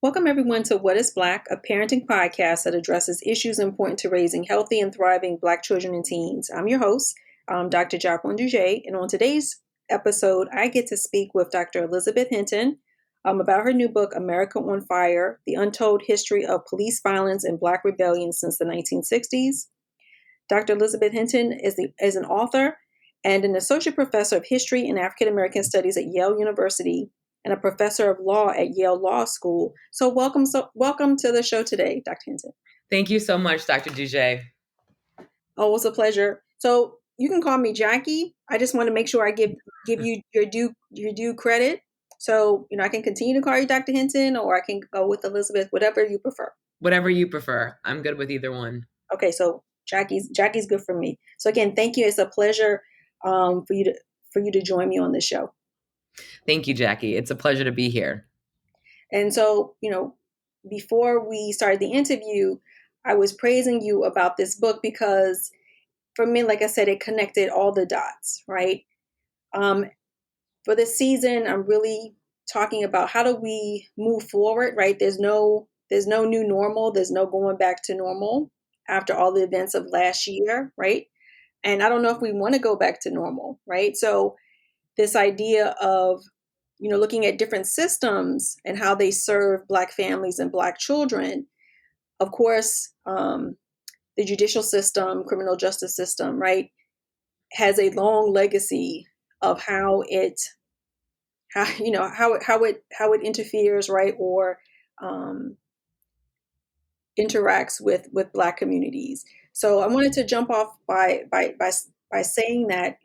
Welcome, everyone, to What is Black, a parenting podcast that addresses issues important to raising healthy and thriving Black children and teens. I'm your host, Dr. Jacqueline Dougé, and on today's episode, I get to speak with Dr. Elizabeth Hinton about her new book, America on Fire, The Untold History of Police Violence and Black Rebellion Since the 1960s. Dr. Elizabeth Hinton is an author and an associate professor of history and African American studies at Yale University and a professor of law at Yale Law School. So welcome to the show today, Dr. Hinton. Thank you so much, Dr. Dougé. Oh, it's a pleasure. So you can call me Jackie. I just want to make sure I give you your due credit. So, I can continue to call you Dr. Hinton, or I can go with Elizabeth, whatever you prefer. Whatever you prefer. I'm good with either one. Okay, so Jackie's good for me. So again, thank you. It's a pleasure for you to join me on this show. Thank you, Jackie. It's a pleasure to be here. And so, before we started the interview, I was praising you about this book because for me, like I said, it connected all the dots, right? For this season, I'm really talking about how do we move forward, right? There's no new normal. There's no going back to normal after all the events of last year, right? And I don't know if we want to go back to normal, right? So this idea of, looking at different systems and how they serve Black families and Black children, of course, the judicial system, criminal justice system, right, has a long legacy of how it interferes, right, or interacts with Black communities. So I wanted to jump off by saying that,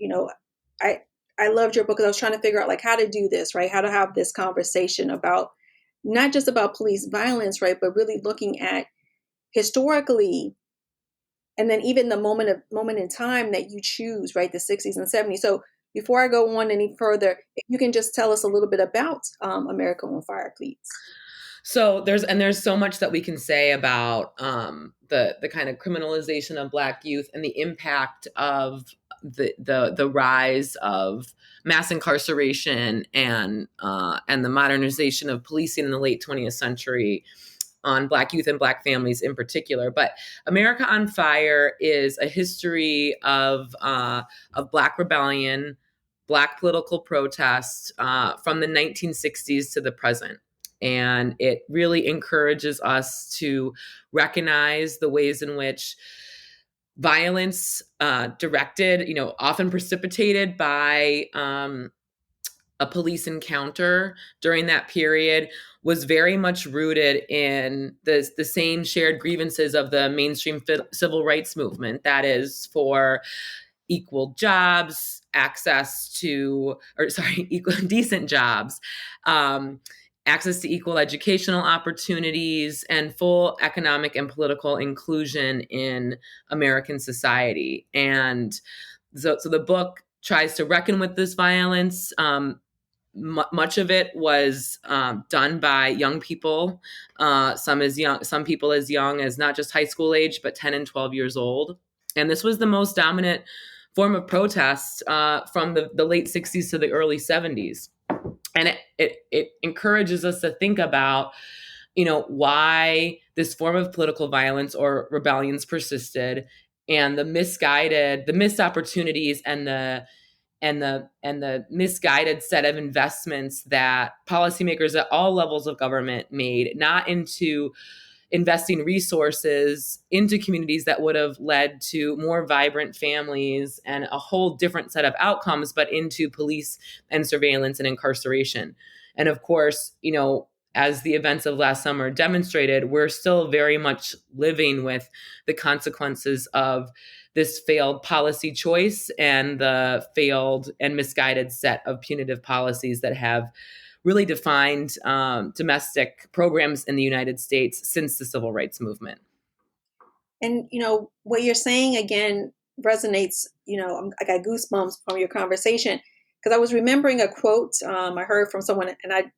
I loved your book because I was trying to figure out like how to do this, right? How to have this conversation about not just about police violence, right, but really looking at historically, and then even the moment in time that you choose, right, the 60s and 70s. So before I go on any further, if you can just tell us a little bit about America on Fire, please. So there's so much that we can say about the kind of criminalization of Black youth and the impact of the rise of mass incarceration and the modernization of policing in the late 20th century on Black youth and Black families in particular. But America on Fire is a history of Black rebellion, Black political protest from the 1960s to the present. And it really encourages us to recognize the ways in which violence directed, often precipitated by a police encounter during that period was very much rooted in the same shared grievances of the mainstream civil rights movement. That is for equal jobs, equal decent jobs, access to equal educational opportunities, and full economic and political inclusion in American society. And so the book tries to reckon with this violence. Much of it was done by young people, some people as young as not just high school age, but 10 and 12 years old. And this was the most dominant form of protest from the late 60s to the early 70s. And it encourages us to think about, why this form of political violence or rebellions persisted, and the missed opportunities and the misguided set of investments that policymakers at all levels of government made, not into investing resources into communities that would have led to more vibrant families and a whole different set of outcomes, but into police and surveillance and incarceration. And of course, as the events of last summer demonstrated, we're still very much living with the consequences of this failed policy choice and the failed and misguided set of punitive policies that have really defined domestic programs in the United States since the civil rights movement. And, what you're saying, again, resonates, I got goosebumps from your conversation, because I was remembering a quote I heard from someone, and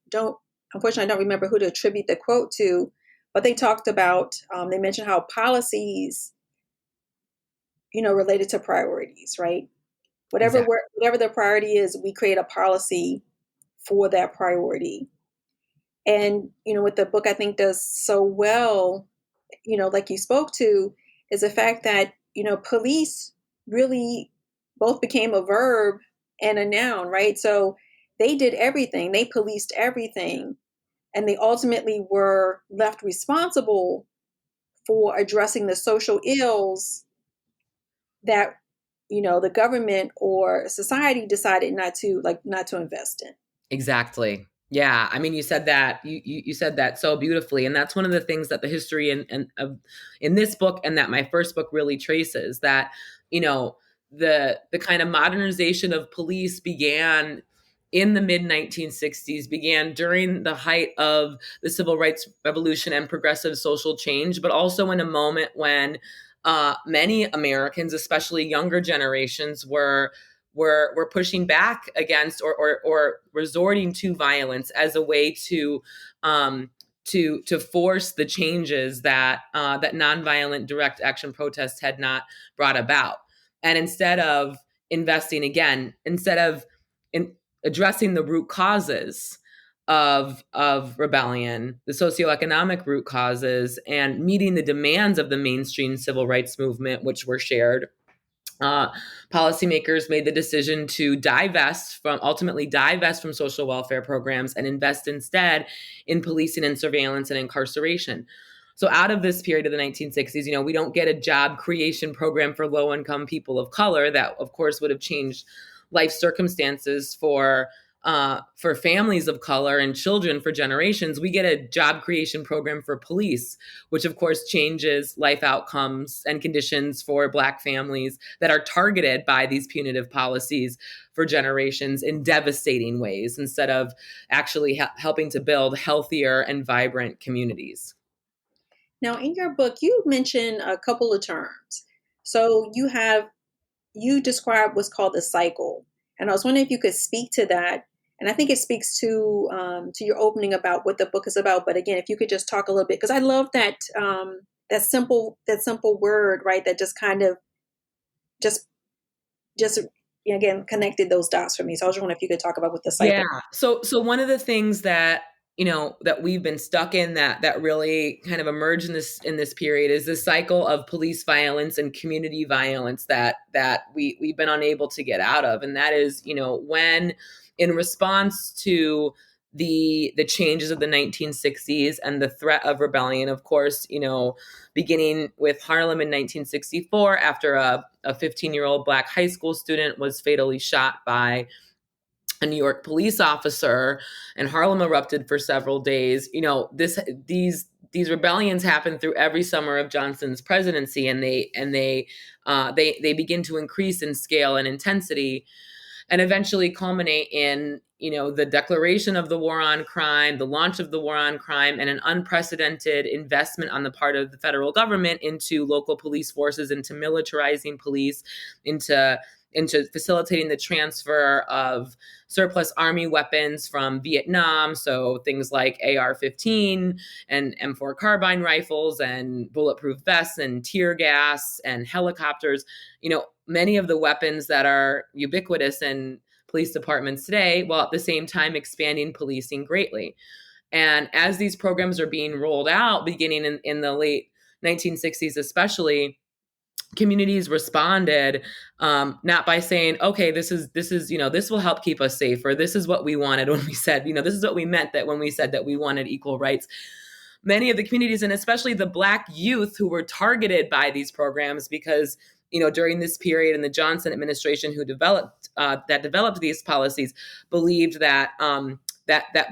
unfortunately, I don't remember who to attribute the quote to, but they talked about, they mentioned how policies, related to priorities, right? Whatever the priority is, we create a policy for that priority. And, what the book I think does so well, like you spoke to, is the fact that, police really both became a verb and a noun, right? So they did everything, they policed everything, and they ultimately were left responsible for addressing the social ills that, the government or society decided not to invest in. Exactly. Yeah. I mean, you said that you said that so beautifully, and that's one of the things that the history and of in this book and that my first book really traces. That you know the kind of modernization of police began in the mid 1960s, began during the height of the civil rights revolution and progressive social change, but also in a moment when many Americans, especially younger generations, were pushing back against or resorting to violence as a way to force the changes that nonviolent direct action protests had not brought about. And instead of addressing the root causes of rebellion, the socioeconomic root causes, and meeting the demands of the mainstream civil rights movement, which were shared, uh, policymakers made the decision to ultimately divest from social welfare programs and invest instead in policing and surveillance and incarceration. So out of this period of the 1960s, we don't get a job creation program for low-income people of color that, of course, would have changed life circumstances for families of color and children for generations. We get a job creation program for police, which of course changes life outcomes and conditions for Black families that are targeted by these punitive policies for generations in devastating ways, instead of actually helping to build healthier and vibrant communities. Now, in your book, you mention a couple of terms. So you describe what's called the cycle, and I was wondering if you could speak to that. And I think it speaks to your opening about what the book is about. But again, if you could just talk a little bit, because I love that simple word, right? That just kind of just just again connected those dots for me. So I was wondering if you could talk about what the Yeah. cycle. So one of the things that we've been stuck in, that really kind of emerged in this period, is this cycle of police violence and community violence that we've been unable to get out of. And that is, when, in response to the changes of the 1960s and the threat of rebellion, of course, beginning with Harlem in 1964, after a 15-year-old Black high school student was fatally shot by a New York police officer, and Harlem erupted for several days. These rebellions happened through every summer of Johnson's presidency, and they begin to increase in scale and intensity, and eventually culminate in the declaration of the war on crime, the launch of the war on crime, and an unprecedented investment on the part of the federal government into local police forces, into militarizing police, into facilitating the transfer of surplus army weapons from Vietnam. So things like AR-15 and M4 carbine rifles and bulletproof vests and tear gas and helicopters. Many of the weapons that are ubiquitous in police departments today, while at the same time expanding policing greatly. And as these programs are being rolled out, beginning in the late 1960s especially, communities responded, not by saying, okay, this will help keep us safe, or this is what we wanted when we said, this is what we meant that when we said that we wanted equal rights. Many of the communities, and especially the Black youth who were targeted by these programs, because during this period in the Johnson administration, who developed these policies, believed that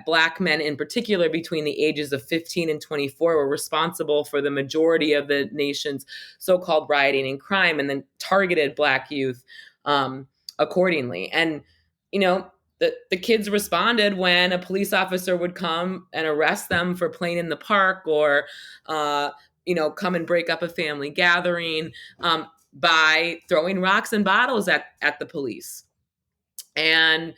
Black men in particular between the ages of 15 and 24 were responsible for the majority of the nation's so-called rioting and crime, and then targeted Black youth accordingly. And the kids responded when a police officer would come and arrest them for playing in the park, or come and break up a family gathering, by throwing rocks and bottles at the police. And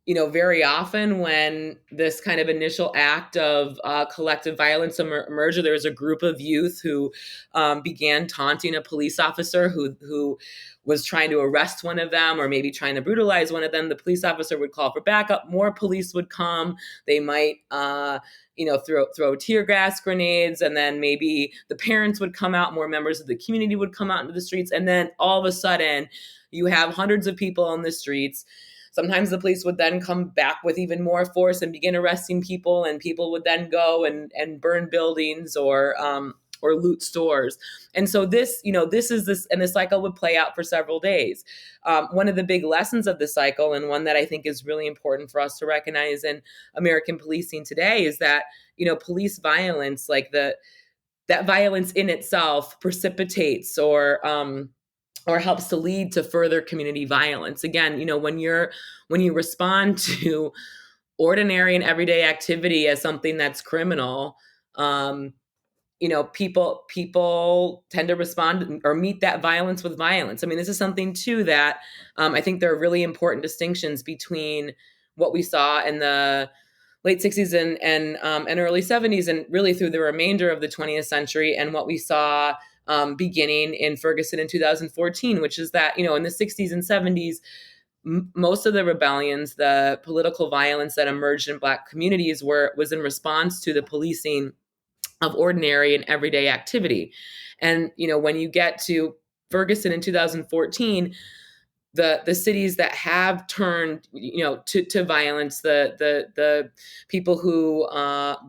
very often when this kind of initial act of collective violence emerged, there was a group of youth who began taunting a police officer who was trying to arrest one of them, or maybe trying to brutalize one of them. The police officer would call for backup. More police would come. They might, throw tear gas grenades, and then maybe the parents would come out. More members of the community would come out into the streets, and then all of a sudden, you have hundreds of people on the streets. Sometimes the police would then come back with even more force and begin arresting people, and people would then go and burn buildings or loot stores. And so this is this, and the cycle would play out for several days. One of the big lessons of the cycle, and one that I think is really important for us to recognize in American policing today, is that, police violence, like that violence in itself precipitates or helps to lead to further community violence. Again, when you respond to ordinary and everyday activity as something that's criminal, people tend to respond or meet that violence with violence. I mean, this is something too that I think there are really important distinctions between what we saw in the late 60s and early 70s, and really through the remainder of the 20th century, and what we saw beginning in Ferguson in 2014, which is that, in the 60s and 70s, most of the rebellions, the political violence that emerged in Black communities was in response to the policing of ordinary and everyday activity. And, when you get to Ferguson in 2014, the cities that have turned, to violence, the people who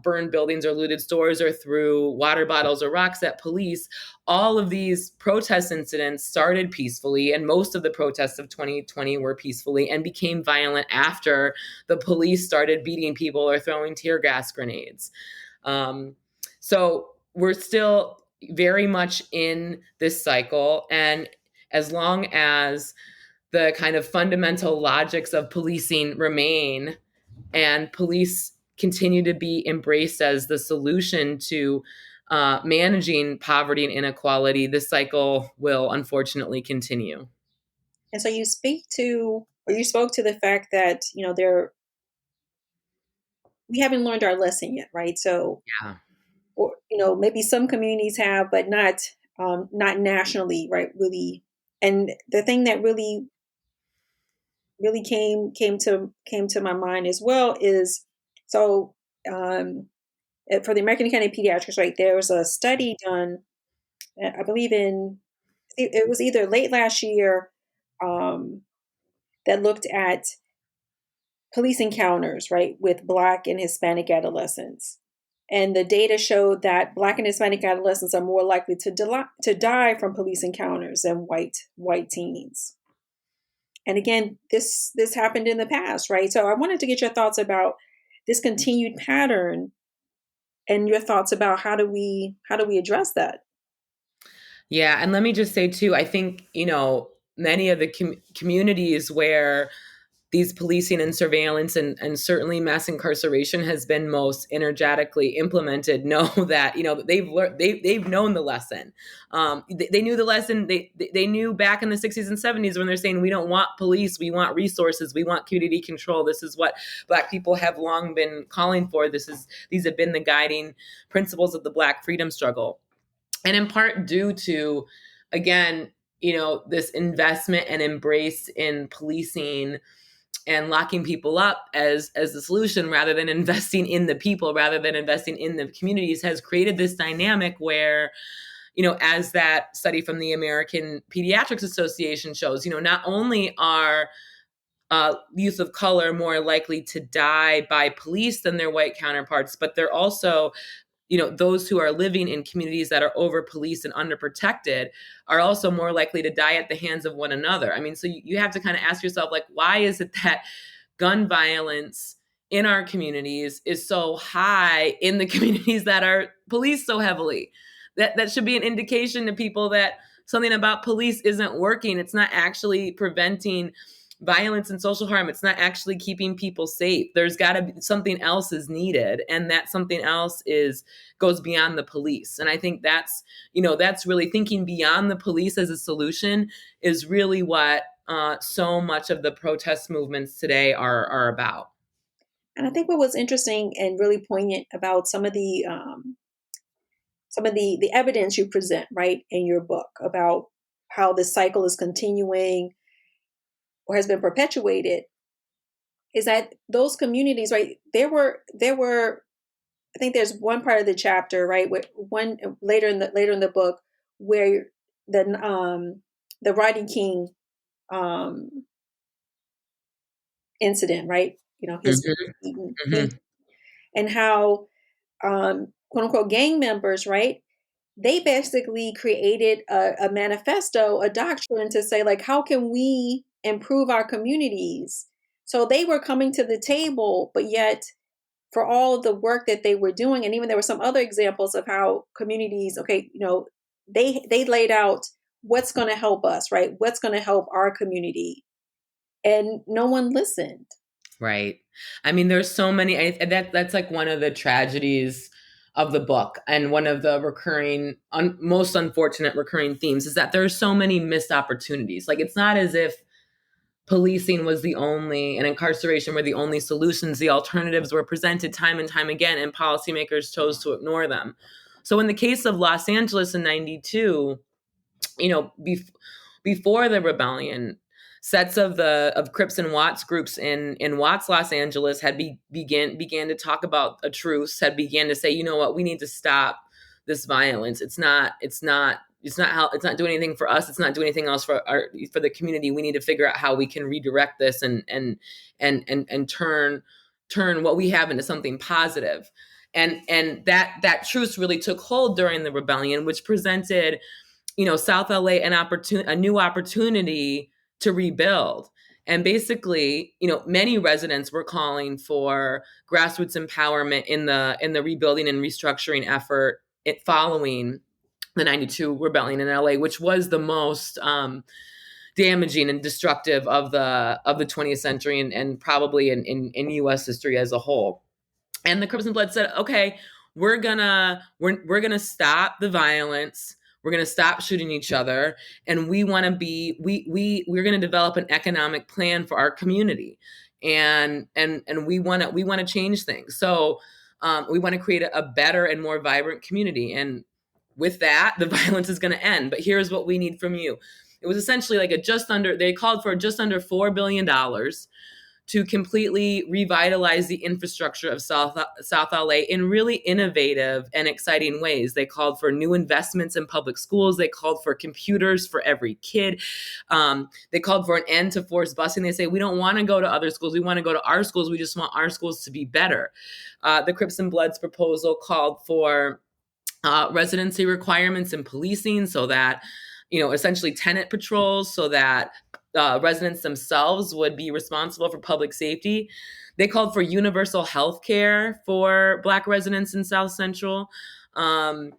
burned buildings or looted stores or threw water bottles or rocks at police, all of these protest incidents started peacefully, and most of the protests of 2020 were peacefully and became violent after the police started beating people or throwing tear gas grenades. So we're still very much in this cycle, and as long as the kind of fundamental logics of policing remain, and police continue to be embraced as the solution to managing poverty and inequality, this cycle will unfortunately continue. And so you spoke to the fact that, we haven't learned our lesson yet, right? So, Yeah. or, maybe some communities have, but not nationally, right? Really. And the thing that really came to my mind as well is, so for the American Academy of Pediatrics, right, there was a study done, I believe it was either late last year, that looked at police encounters, right, with Black and Hispanic adolescents. And the data showed that Black and Hispanic adolescents are more likely to die from police encounters than white teens. And again, this happened in the past, right? So I wanted to get your thoughts about this continued pattern, and your thoughts about how do we address that. Yeah, and let me just say too, I think, many of the communities where these policing and surveillance and certainly mass incarceration has been most energetically implemented know that, they've known the lesson. They knew the lesson. They knew back in the 60s and 70s when they're saying, we don't want police, we want resources, we want community control. This is what Black people have long been calling for. These have been the guiding principles of the Black freedom struggle. And in part due to, again, this investment and embrace in policing and locking people up as the solution, rather than investing in the people, rather than investing in the communities, has created this dynamic where, as that study from the American Pediatrics Association shows, not only are youth of color more likely to die by police than their white counterparts, but they're also, those who are living in communities that are over policed and underprotected are also more likely to die at the hands of one another. I mean, so you have to kind of ask yourself, like, why is it that gun violence in our communities is so high in the communities that are policed so heavily? That should be an indication to people that something about police isn't working. It's not actually preventing violence and social harm. It's not actually keeping people safe. There's got to be something else is needed, and that something else goes beyond the police. And I think that's really thinking beyond the police as a solution is really what so much of the protest movements today are about. And I think what was interesting and really poignant about some of the evidence you present, right, in your book about how this cycle is continuing or has been perpetuated is that those communities, right, there were I think there's one part of the chapter, right, where one later in the book where the Rodney King um incident, right? You know, his Mm-hmm. being, Mm-hmm. and how quote unquote gang members, right? They basically created a manifesto, a doctrine to say, like, how can we improve our communities? So they were coming to the table, but yet for all of the work that they were doing, and even there were some other examples of how communities, okay, you know, they laid out what's going to help us, right? What's going to help our community, and no one listened. Right. I mean, there's so many. That's like one of the tragedies of the book, and one of the most unfortunate recurring themes is that there are so many missed opportunities. Like, it's not as if policing was the only and incarceration were the only solutions. The alternatives were presented time and time again, and policymakers chose to ignore them. So, in the case of Los Angeles in '92, you know, before the rebellion, sets of Crips and Watts groups in Watts, Los Angeles had began to talk about a truce, had began to say, you know what, we need to stop this violence. It's not doing anything for us. It's not doing anything else for the community. We need to figure out how we can redirect this and turn what we have into something positive. And that truce really took hold during the rebellion, which presented, you know, South LA a new opportunity to rebuild. And basically, you know, many residents were calling for grassroots empowerment in the rebuilding and restructuring effort following the '92 rebellion in LA, which was the most damaging and destructive of the 20th century, and probably in U.S. history as a whole. And the Crips and Bloods said, okay, we're gonna stop the violence. We're gonna stop shooting each other, and we're gonna develop an economic plan for our community, and we want to change things. So we want to create a better and more vibrant community, and with that, the violence is going to end. But here's what we need from you. It was essentially like they called for just under $4 billion to completely revitalize the infrastructure of South LA in really innovative and exciting ways. They called for new investments in public schools. They called for computers for every kid. They called for an end to forced busing. They say, we don't want to go to other schools. We want to go to our schools. We just want our schools to be better. The Crips and Bloods proposal called for residency requirements in policing, so that, you know, essentially tenant patrols, so that residents themselves would be responsible for public safety. They called for universal health care for Black residents in South Central. And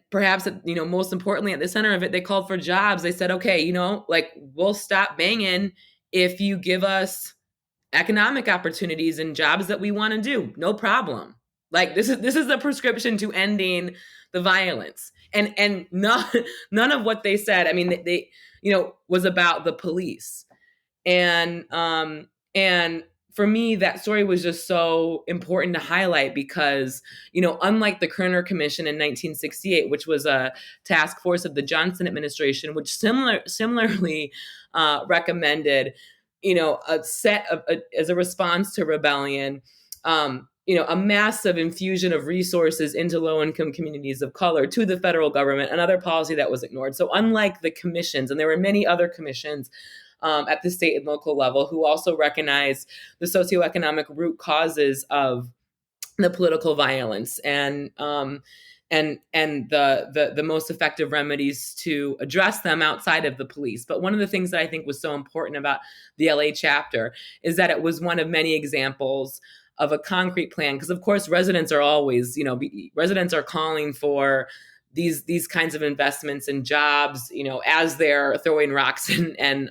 perhaps, you know, most importantly, at the center of it, they called for jobs. They said, okay, you know, like, we'll stop banging if you give us economic opportunities and jobs that we want to do. No problem. Like, this is the prescription to ending the violence. And none of what they said, I mean, they you know, was about the police. And for me, that story was just so important to highlight because, you know, unlike the Kerner Commission in 1968, which was a task force of the Johnson administration, which similarly recommended, you know, as a response to rebellion, you know, a massive infusion of resources into low-income communities of color to the federal government, another policy that was ignored. So unlike the commissions, and there were many other commissions at the state and local level who also recognized the socioeconomic root causes of the political violence, and the most effective remedies to address them outside of the police. But one of the things that I think was so important about the LA chapter is that it was one of many examples of a concrete plan, because of course residents are always, you know, residents are calling for these kinds of investments and jobs, you know, as they're throwing rocks and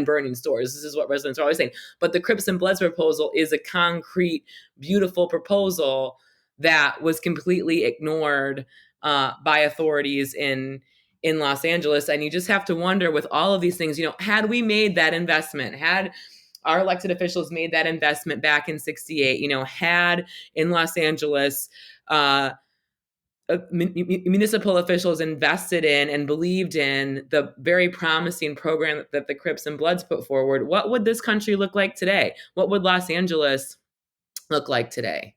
burning stores. This is what residents are always saying. But the Crips and Bloods proposal is a concrete, beautiful proposal that was completely ignored by authorities in Los Angeles. And you just have to wonder, with all of these things, had we made that investment, had our elected officials made that investment back in 68, had in Los Angeles, municipal officials invested in and believed in the very promising program that the Crips and Bloods put forward, what would this country look like today? What would Los Angeles look like today?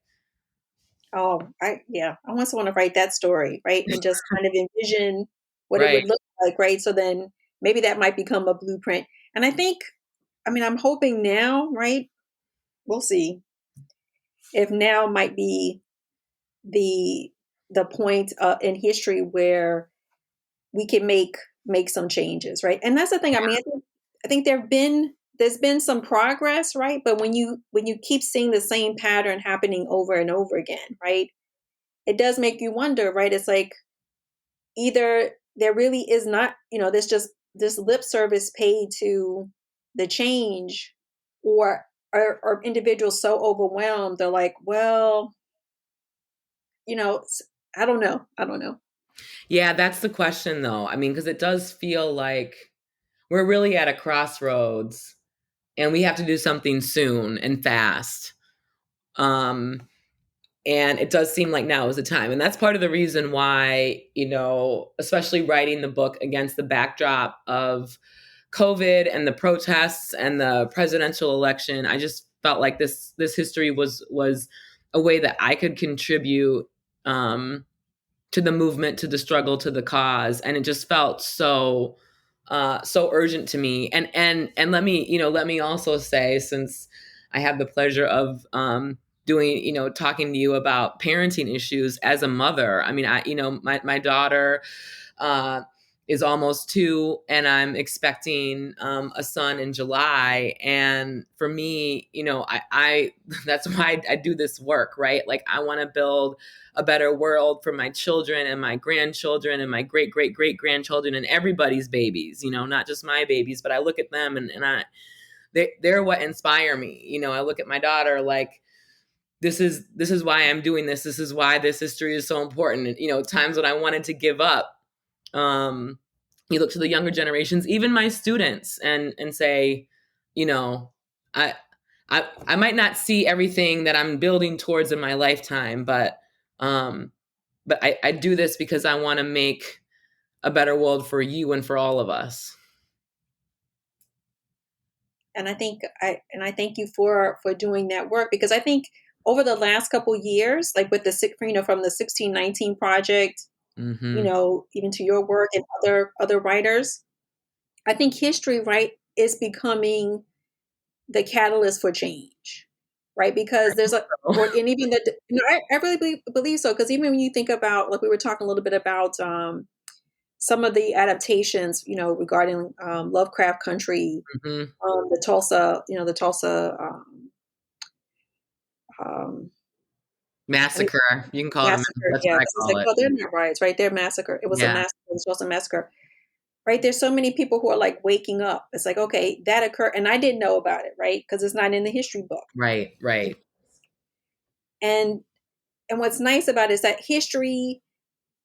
Oh, I want someone to write that story, right? And just kind of envision what it Right. would look like, right? So then maybe that might become a blueprint. And I'm hoping now, right? We'll see if now might be the point in history where we can make some changes, right? And that's the thing. I mean, I think there's been some progress, right? But when you keep seeing the same pattern happening over and over again, right? It does make you wonder, right? It's like either there really is not, there's just this lip service paid to the change, or are individuals so overwhelmed they're like, well, I don't know. I don't know. Yeah, that's the question, though. I mean, because it does feel like we're really at a crossroads and we have to do something soon and fast. And it does seem like now is the time. And that's part of the reason why, especially writing the book against the backdrop of COVID and the protests and the presidential election, I just felt like this history was a way that I could contribute to the movement, to the struggle, to the cause. And it just felt so urgent to me. And let me also say, since I have the pleasure of talking to you about parenting issues as a mother. I mean, my daughter is almost 2, and I'm expecting a son in July. And for me, I that's why I do this work, right? Like, I want to build a better world for my children and my grandchildren and my great great great grandchildren and everybody's babies, not just my babies. But I look at them and they're what inspire me. I look at my daughter like, this is why I'm doing this. This is why this history is so important. And, times when I wanted to give up, you look to the younger generations, even my students, and say, I, I might not see everything that I'm building towards in my lifetime, but I do this because I want to make a better world for you and for all of us. And I thank you for doing that work, because I think over the last couple years, like with the from the 1619 project, Mm-hmm. even to your work and other writers, I think history, right, is becoming the catalyst for change, right? Because there's and even that, I really believe so. Because even when you think about, like we were talking a little bit about some of the adaptations, regarding Lovecraft Country, Mm-hmm. the Tulsa Massacre. You can call it a massacre. massacre. That's Yeah, what I because it's call like, it. well, they're not riots, right? They're massacre. It was a Yeah. massacre. It was also a massacre, right? There's so many people who are like waking up. It's like, okay, that occurred, and I didn't know about it, right? Because it's not in the history book. Right. Right. And what's nice about it is that history,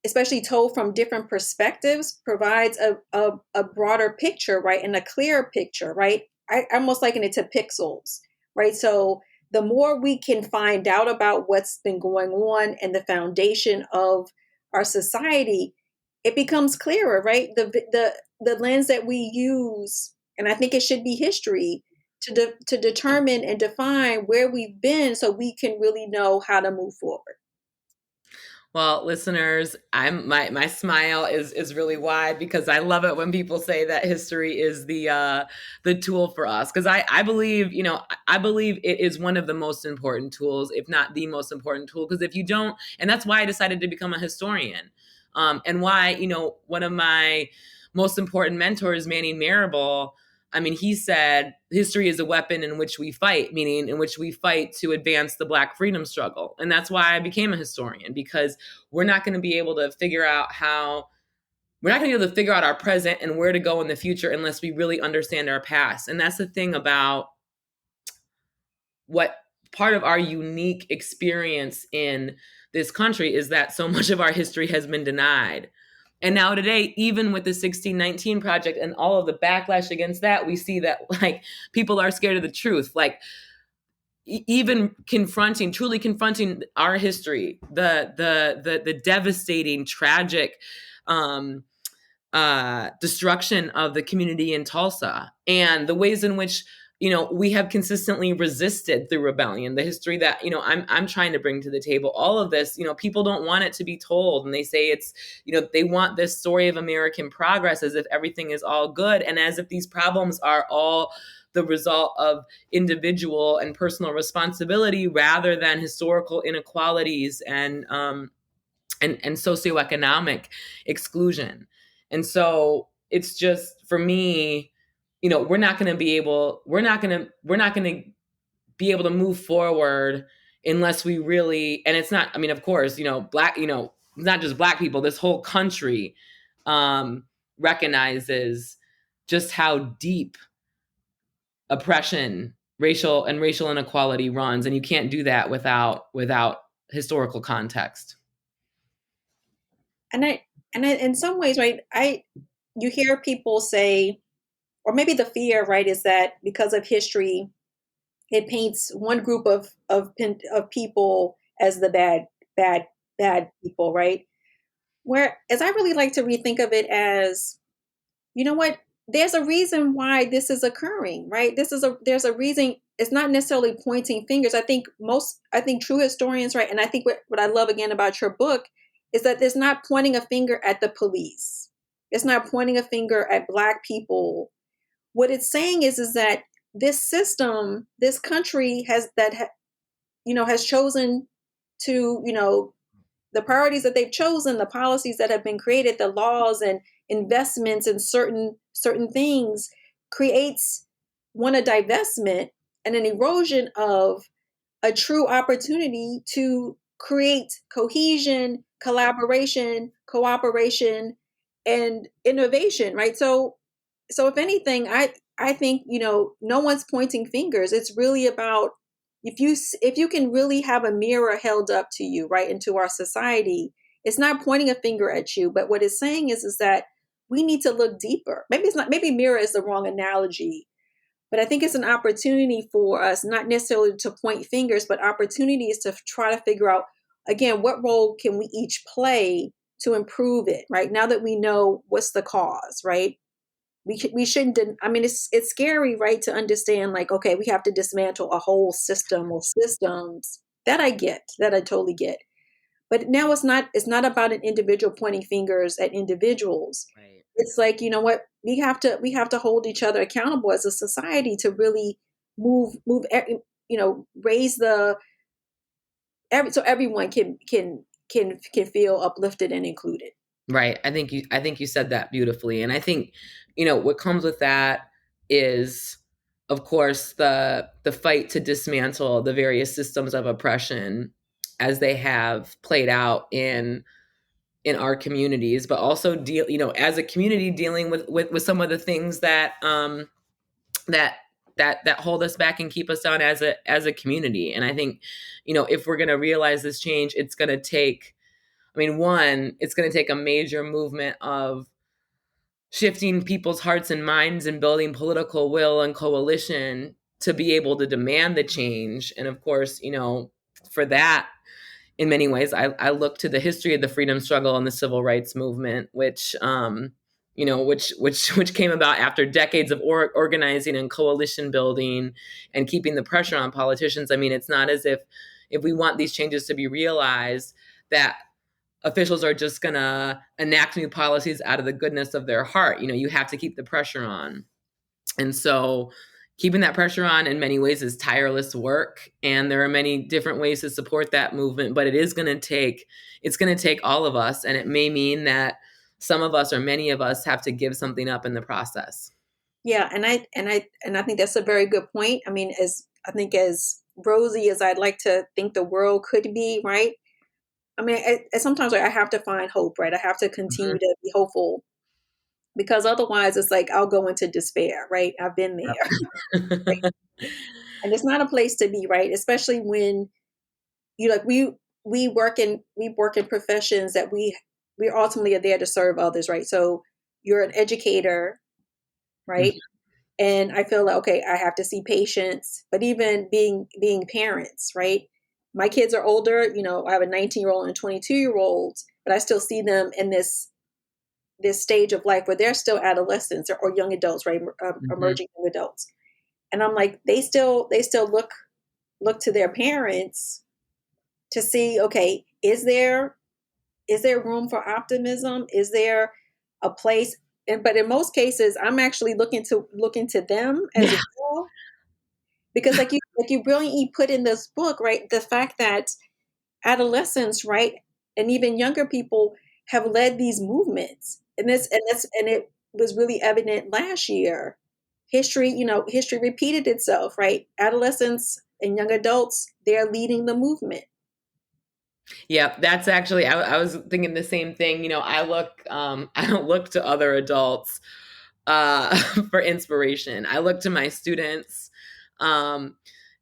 especially told from different perspectives, provides a broader picture, right? And a clearer picture, right? I almost liken it to pixels, right? So the more we can find out about what's been going on and the foundation of our society, it becomes clearer, right? The lens that we use, and I think it should be history, to determine and define where we've been, so we can really know how to move forward. Well, listeners, my smile is really wide, because I love it when people say that history is the tool for us. Because I believe, I believe it is one of the most important tools, if not the most important tool. Because if you don't, and that's why I decided to become a historian, and why, one of my most important mentors, Manning Marable, I mean, he said history is a weapon in which we fight, meaning in which we fight to advance the Black freedom struggle. And that's why I became a historian, because we're not going to be able to figure out our present and where to go in the future unless we really understand our past. And that's the thing about what part of our unique experience in this country is, that so much of our history has been denied. And now today, even with the 1619 project and all of the backlash against that, we see that like people are scared of the truth. Like even truly confronting our history, the devastating, tragic destruction of the community in Tulsa, and the ways in which we have consistently resisted through rebellion, the history that I'm trying to bring to the table. All of this, people don't want it to be told, and they say it's they want this story of American progress as if everything is all good, and as if these problems are all the result of individual and personal responsibility rather than historical inequalities and socioeconomic exclusion. And so it's just, for me, we're not going to be able to move forward unless we really, and it's not, I mean, of course, black, not just black people, this whole country recognizes just how deep oppression, racial inequality runs, and you can't do that without historical context. And I in some ways, right, you hear people say, or maybe the fear, right, is that because of history, it paints one group of people as the bad people, right? Whereas I really like to rethink of it as, you know what, there's a reason why this is occurring, right? There's a reason. It's not necessarily pointing fingers. I think true historians, right, and I think what I love again about your book is that it's not pointing a finger at the police. It's not pointing a finger at Black people. What it's saying is that this system, this country has chosen to, the priorities that they've chosen, the policies that have been created, the laws and investments in certain things creates a divestment and an erosion of a true opportunity to create cohesion, collaboration, cooperation, and innovation, right? So if anything, I think, no one's pointing fingers. It's really about, if you can really have a mirror held up to you, right, into our society, it's not pointing a finger at you, but what it's saying is that we need to look deeper. Maybe mirror is the wrong analogy, but I think it's an opportunity for us, not necessarily to point fingers, but opportunities to try to figure out, again, what role can we each play to improve it, right? Now that we know what's the cause, right? We shouldn't, I mean, it's scary, right, to understand, like, okay, we have to dismantle a whole system or systems. That I totally get. But now it's not about an individual pointing fingers at individuals. Right. It's like, you know what, we have to hold each other accountable as a society to really raise so everyone can feel uplifted and included. Right. I think you said that beautifully. And I think, what comes with that is, of course, the fight to dismantle the various systems of oppression as they have played out in our communities, but also as a community dealing with some of the things that that hold us back and keep us down as a community. And I think, if we're going to realize this change, it's going to take, it's going to take a major movement of shifting people's hearts and minds and building political will and coalition to be able to demand the change. And of course, for that, in many ways, I look to the history of the freedom struggle and the civil rights movement, which which came about after decades of organizing and coalition building and keeping the pressure on politicians. I mean, it's not as if we want these changes to be realized, that officials are just going to enact new policies out of the goodness of their heart. You have to keep the pressure on. And so keeping that pressure on in many ways is tireless work. And there are many different ways to support that movement, but it's going to take all of us. And it may mean that some of us or many of us have to give something up in the process. Yeah. And I think that's a very good point. I mean, as rosy as I'd like to think the world could be, right? I mean, sometimes I have to find hope, right? I have to continue to be hopeful, because otherwise it's like I'll go into despair, right? I've been there. Right? And it's not a place to be, right? Especially when we work in professions that we we ultimately are there to serve others, right? So you're an educator, right? Mhm. And I feel like, okay, I have to see patients, but even being parents, right? My kids are older, I have a 19-year-old and a 22-year-old, but I still see them in this stage of life where they're still adolescents or young adults, right? Mhm. Emerging young adults. And I'm like, they still look to their parents to see, okay, is there room for optimism? Is there a place? But in most cases, I'm actually looking to them as Yeah. well, because like you brilliantly put in this book, right? The fact that adolescents, right, and even younger people have led these movements, and it was really evident last year. History repeated itself, right? Adolescents and young adults, they're leading the movement. Yeah, that's actually I was thinking the same thing. I don't look to other adults for inspiration. I look to my students. Um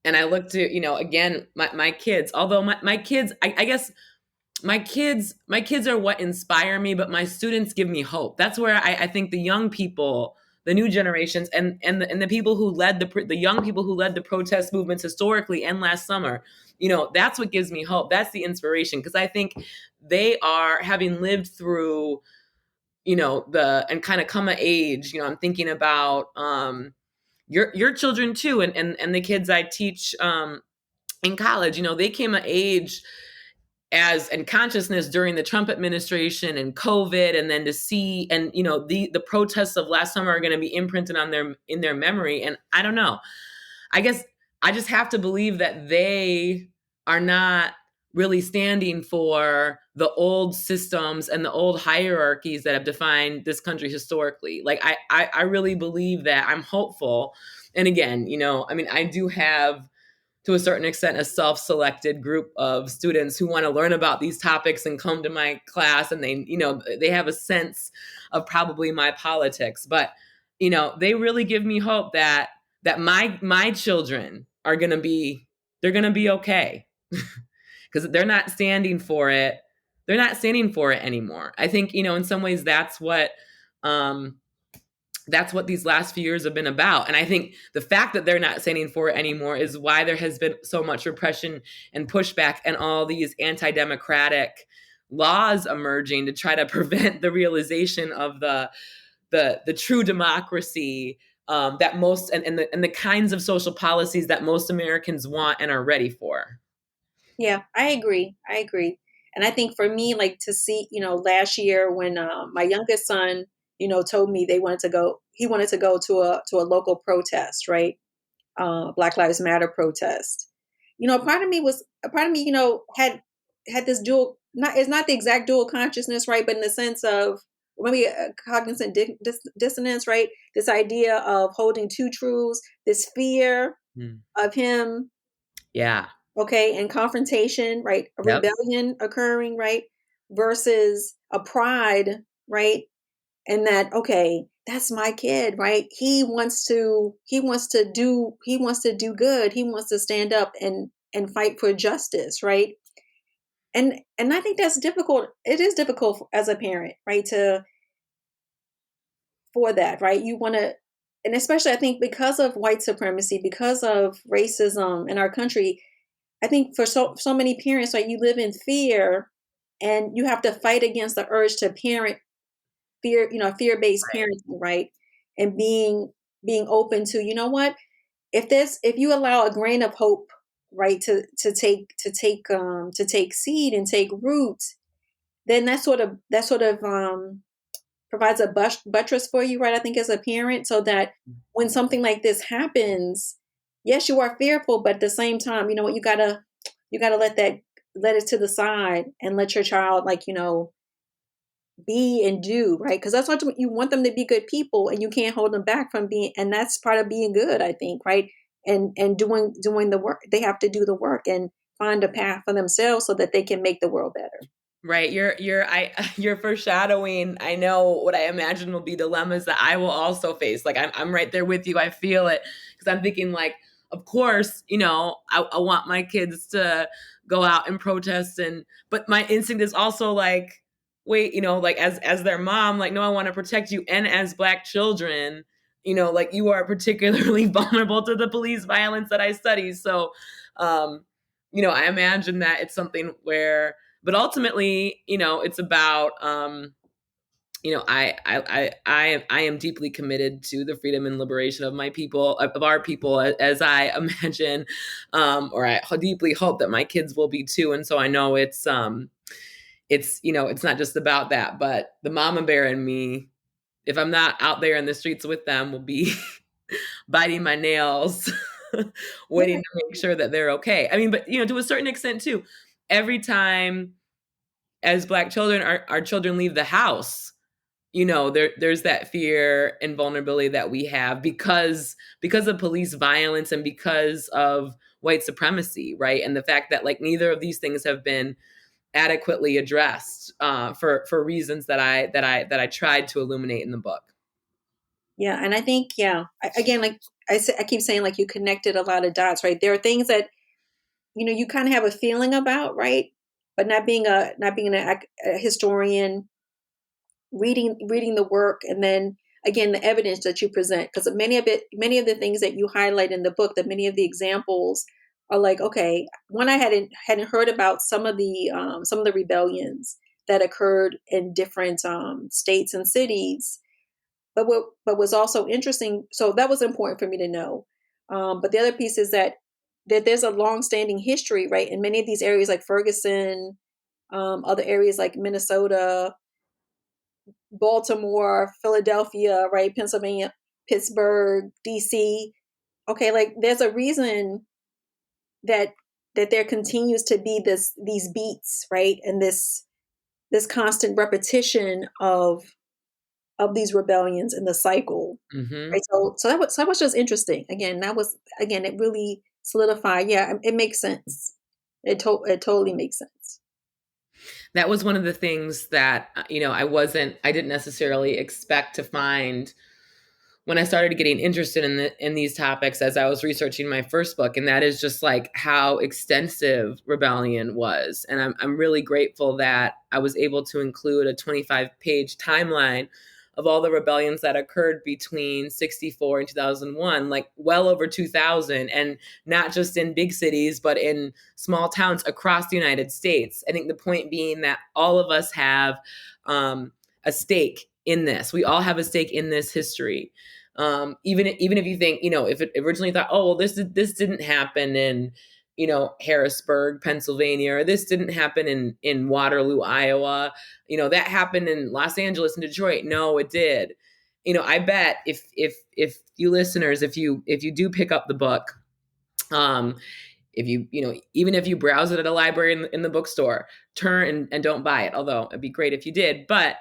and I look to, again, my kids. Although my kids, I guess my kids are what inspire me, but my students give me hope. That's where I think the young people, the new generations, and the people who led the young people who led the protest movements historically and last summer, that's what gives me hope. That's the inspiration, because I think they are, having lived through, the and kind of come of age. I'm thinking about your children too, and the kids I teach in college. They came of age as and consciousness during the Trump administration and COVID, and then to see, and the protests of last summer are going to be imprinted on their memory. And I don't know. I guess I just have to believe that they are not really standing for the old systems and the old hierarchies that have defined this country historically. Like I really believe that. I'm hopeful. And again, I mean, I do have, to a certain extent, a self-selected group of students who want to learn about these topics and come to my class, and they have a sense of probably my politics, but they really give me hope that my children are going to be, they're going to be okay, because they're not standing for it anymore. I think, in some ways, um that's what these last few years have been about. And I think the fact that they're not standing for it anymore is why there has been so much repression and pushback and all these anti-democratic laws emerging to try to prevent the realization of the true democracy, that most, and the kinds of social policies that most Americans want and are ready for. Yeah, I agree. And I think for me, like, to see, last year when my youngest son, told me he wanted to go to a local protest, right? Black Lives Matter protest. A part of me, had this it's not the exact dual consciousness, right? But in the sense of maybe a cognizant dissonance, right? This idea of holding two truths, this fear Hmm. of him, Yeah. okay, and confrontation, right? A Yep. rebellion occurring, right? Versus a pride, right? And that, okay, that's my kid, right? He wants to do good. He wants to stand up and fight for justice, right? And I think that's difficult. It is difficult as a parent, right? For that, right? You want to, and especially I think because of white supremacy, because of racism in our country, I think for so many parents, like, you live in fear, and you have to fight against the urge to parent fear-based parenting, right? And being open to, what, if you allow a grain of hope, right, to take seed and take root, then that sort of provides a buttress for you, right? I think as a parent, so that when something like this happens, yes, you are fearful, but at the same time, you know what, you gotta let it to the side and let your child, like, be and do, right? Because that's what you want them to be, good people, and you can't hold them back from being, and that's part of being good, I think, right? And doing the work. They have to do the work and find a path for themselves so that they can make the world better. Right. You're foreshadowing. I know what I imagine will be dilemmas that I will also face. Like, I'm right there with you. I feel it, because I'm thinking, like, of course, I want my kids to go out and protest, but my instinct is also like, wait, like as their mom, like, no, I want to protect you. And as Black children, like, you are particularly vulnerable to the police violence that I study. So, I imagine that it's something where, but ultimately, it's about, I am deeply committed to the freedom and liberation of my people, of our people, as I imagine, or I deeply hope that my kids will be too. And so I know it's not just about that, but the mama bear in me, if I'm not out there in the streets with them, will be biting my nails, waiting to make sure that they're okay. I mean, but to a certain extent too, every time as Black children, our children leave the house, there's that fear and vulnerability that we have because of police violence and because of white supremacy, right? And the fact that, like, neither of these things have been adequately addressed for reasons that I tried to illuminate in the book. Yeah, and I think, again, like I keep saying, like, you connected a lot of dots, right? There are things that you kind of have a feeling about, right? But not being a historian, reading the work, and then again the evidence that you present, because many of the things that you highlight in the book, that many of the examples are like, okay, one, I hadn't heard about some of the rebellions that occurred in different states and cities. But was also interesting, so that was important for me to know. But the other piece is that there's a long-standing history, right, in many of these areas like Ferguson, other areas like Minnesota, Baltimore, Philadelphia, right, Pennsylvania, Pittsburgh, DC. Okay, like, there's a reason that there continues to be these beats, right, and this constant repetition of these rebellions in the cycle, Mm-hmm. right? So that was just interesting. Again, it really solidified. Yeah, it makes sense. It totally makes sense. That was one of the things that I didn't necessarily expect to find when I started getting interested in these topics as I was researching my first book, and that is just like how extensive rebellion was. And I'm really grateful that I was able to include a 25-page timeline of all the rebellions that occurred between 64 and 2001, like well over 2,000, and not just in big cities, but in small towns across the United States. I think the point being that all of us have a stake in this. We all have a stake in this history. Even if you think, if it originally thought, oh, well, this didn't happen in, Harrisburg, Pennsylvania, or this didn't happen in Waterloo, Iowa, that happened in Los Angeles and Detroit. No, it did. I bet if you listeners, if you do pick up the book, if you, even if you browse it at a library in the bookstore, turn and don't buy it. Although it'd be great if you did, but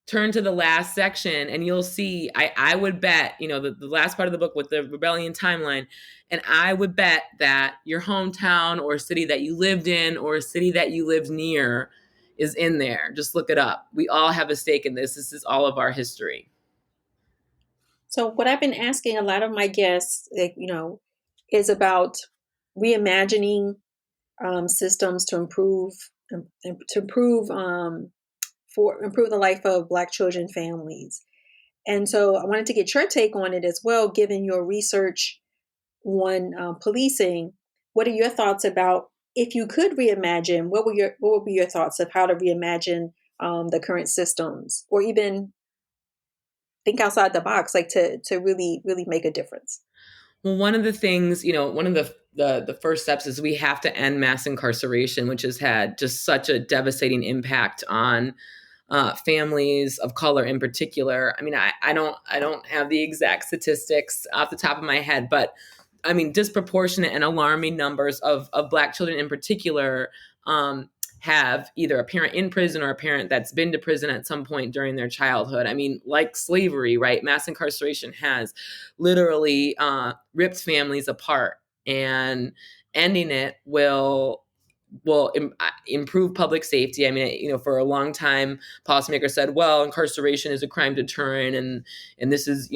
turn to the last section and you'll see, I would bet, the last part of the book with the rebellion timeline, and I would bet that your hometown or city that you lived in or a city that you lived near is in there. Just look it up. We all have a stake in this. This is all of our history. So what I've been asking a lot of my guests, like, is about reimagining systems to improve improve the life of Black children families. And so I wanted to get your take on it as well, given your research on policing. What are your thoughts about, if you could reimagine, what would be your thoughts of how to reimagine the current systems, or even think outside the box, like to really, really make a difference? Well, one of the things, one of the first steps is we have to end mass incarceration, which has had just such a devastating impact on families of color in particular. I mean, I don't have the exact statistics off the top of my head, but I mean, disproportionate and alarming numbers of Black children in particular have either a parent in prison or a parent that's been to prison at some point during their childhood. I mean, like slavery, right? Mass incarceration has literally ripped families apart, and ending it will will improve public safety. I mean, for a long time, policymakers said, well, incarceration is a crime deterrent, and this is,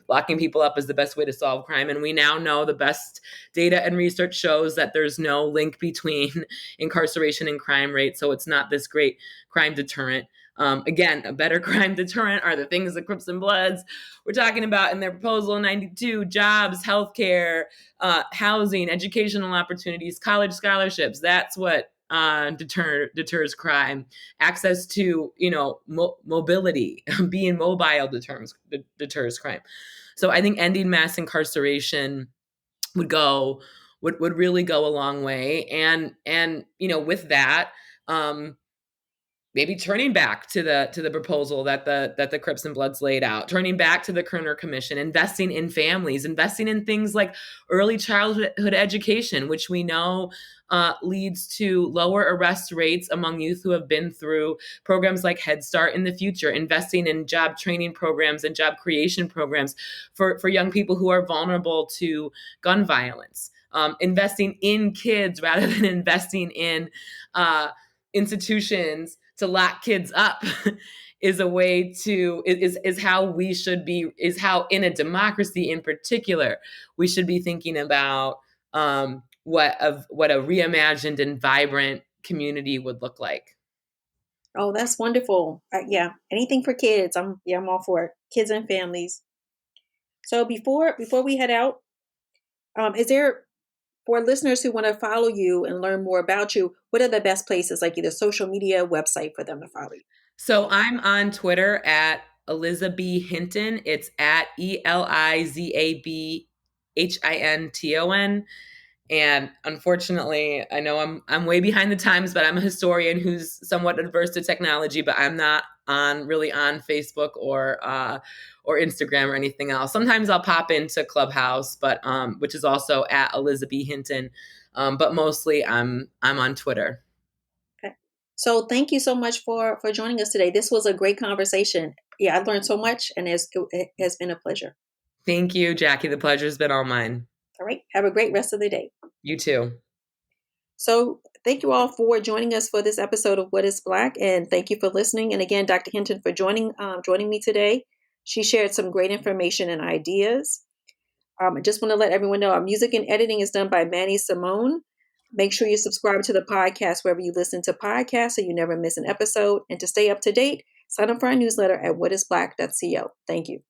locking people up is the best way to solve crime. And we now know the best data and research shows that there's no link between incarceration and crime rate. So it's not this great crime deterrent. Again, a better crime deterrent are the things the Crips and Bloods were talking about in their proposal in 92: jobs, healthcare, housing, educational opportunities, college scholarships. That's what deters crime. Access to, mobility, being mobile deters crime. So I think ending mass incarceration would really go a long way. And with that, maybe turning back to the proposal that the Crips and Bloods laid out, turning back to the Kerner Commission, investing in families, investing in things like early childhood education, which we know leads to lower arrest rates among youth who have been through programs like Head Start in the future, investing in job training programs and job creation programs for young people who are vulnerable to gun violence, investing in kids rather than investing in institutions to lock kids up is a way to is how we should be, is how in a democracy in particular we should be thinking about what a reimagined and vibrant community would look like. Oh, that's wonderful. Yeah, anything for kids. I'm all for it. Kids and families. So before we head out, is there, for listeners who want to follow you and learn more about you, what are the best places, like either social media, website, for them to follow you? So I'm on Twitter at Elizabeth Hinton. It's at ELIZABHINTON. And unfortunately, I know I'm way behind the times, but I'm a historian who's somewhat adverse to technology, but I'm not really on Facebook or Instagram or anything else. Sometimes I'll pop into Clubhouse, but which is also at Elizabeth Hinton. But mostly I'm on Twitter. Okay. So thank you so much for joining us today. This was a great conversation. Yeah, I learned so much, and it has been a pleasure. Thank you, Jackie. The pleasure's been all mine. All right. Have a great rest of the day. You too. So thank you all for joining us for this episode of What is Black, and thank you for listening. And again, Dr. Hinton for joining me today. She shared some great information and ideas. I just want to let everyone know our music and editing is done by Manny Simone. Make sure you subscribe to the podcast wherever you listen to podcasts so you never miss an episode. And to stay up to date, sign up for our newsletter at whatisblack.co. Thank you.